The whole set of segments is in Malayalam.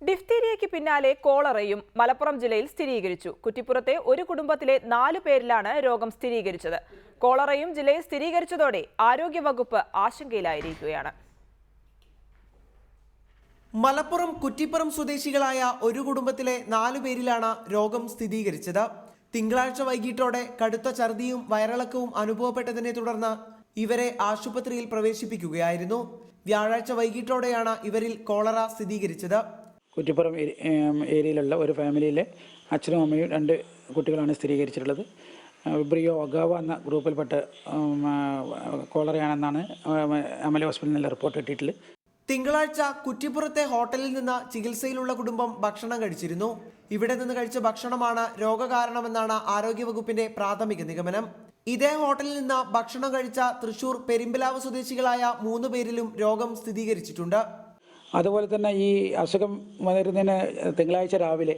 ഡിഫ്തീരിയയ്ക്ക് പിന്നാലെ കോളറയും മലപ്പുറം ജില്ലയിൽ സ്ഥിരീകരിച്ചു. കുറ്റിപ്പുറത്തെ ഒരു കുടുംബത്തിലെ 4 പേരിലാണ് രോഗം സ്ഥിരീകരിച്ചത്. കോളറയും ജില്ലയിൽ സ്ഥിരീകരിച്ചതോടെ ആരോഗ്യവകുപ്പ് ആശങ്കയിലായിരിക്കുകയാണ്. മലപ്പുറം കുറ്റിപ്പുറം സ്വദേശികളായ ഒരു കുടുംബത്തിലെ 4 പേരിലാണ് രോഗം സ്ഥിരീകരിച്ചത്. തിങ്കളാഴ്ച വൈകിട്ടോടെ കടുത്ത ഛർദിയും വയറിളക്കവും അനുഭവപ്പെട്ടതിനെ തുടർന്ന് ഇവരെ ആശുപത്രിയിൽ പ്രവേശിപ്പിക്കുകയായിരുന്നു. വ്യാഴാഴ്ച വൈകിട്ടോടെയാണ് ഇവരിൽ കോളറ സ്ഥിരീകരിച്ചത്. കുറ്റിപ്പുറം ഏരിയയിലുള്ള ഒരു ഫാമിലിയിലെ അച്ഛനും അമ്മയും 2 കുട്ടികളാണ് സ്ഥിരീകരിച്ചിട്ടുള്ളത്. വിബ്രിയോ ഒഗാവ എന്ന ഗ്രൂപ്പിൽപ്പെട്ട് കോളറയാണെന്നാണ് അമല ഹോസ്പിറ്റലിൽ നിന്ന് റിപ്പോർട്ട് കിട്ടിയിട്ടുള്ളത്. തിങ്കളാഴ്ച കുറ്റിപ്പുറത്തെ ഹോട്ടലിൽ നിന്ന് ചികിത്സയിലുള്ള കുടുംബം ഭക്ഷണം കഴിച്ചിരുന്നു. ഇവിടെ നിന്ന് കഴിച്ച ഭക്ഷണമാണ് രോഗകാരണമെന്നാണ് ആരോഗ്യവകുപ്പിന്റെ പ്രാഥമിക നിഗമനം. ഇതേ ഹോട്ടലിൽ നിന്ന് ഭക്ഷണം കഴിച്ച തൃശൂർ പെരുമ്പിലാവ് സ്വദേശികളായ 3 പേരിലും രോഗം സ്ഥിരീകരിച്ചിട്ടുണ്ട്. അതുപോലെ തന്നെ ഈ അസുഖം വരുന്നതിന് തിങ്കളാഴ്ച രാവിലെ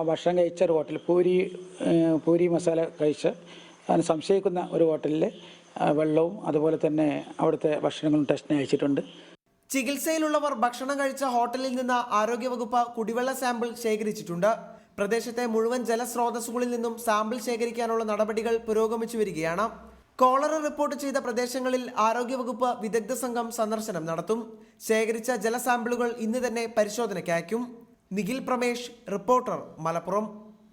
ഭക്ഷണം കഴിച്ച ഒരു ഹോട്ടൽ പൂരി മസാല കഴിച്ച് സംശയിക്കുന്ന ഒരു ഹോട്ടലിൽ വെള്ളവും അതുപോലെ തന്നെ അവിടുത്തെ ഭക്ഷണങ്ങളും ടെസ്റ്റിന് അയച്ചിട്ടുണ്ട്. ചികിത്സയിലുള്ളവർ ഭക്ഷണം കഴിച്ച ഹോട്ടലിൽ നിന്ന് ആരോഗ്യവകുപ്പ് കുടിവെള്ള സാമ്പിൾ ശേഖരിച്ചിട്ടുണ്ട്. പ്രദേശത്തെ മുഴുവൻ ജലസ്രോതസ്സുകളിൽ നിന്നും സാമ്പിൾ ശേഖരിക്കാനുള്ള നടപടികൾ പുരോഗമിച്ചു വരികയാണ്. കോളറ റിപ്പോർട്ട് ചെയ്ത പ്രദേശങ്ങളിൽ ആരോഗ്യവകുപ്പ് വിദഗ്ധ സംഘം സന്ദർശനം നടത്തും. ശേഖരിച്ച ജലസാമ്പിളുകൾ ഇന്ന് തന്നെ പരിശോധനയ്ക്ക് അയക്കും. നിഖിൽ പ്രമേഷ്, റിപ്പോർട്ടർ, മലപ്പുറം.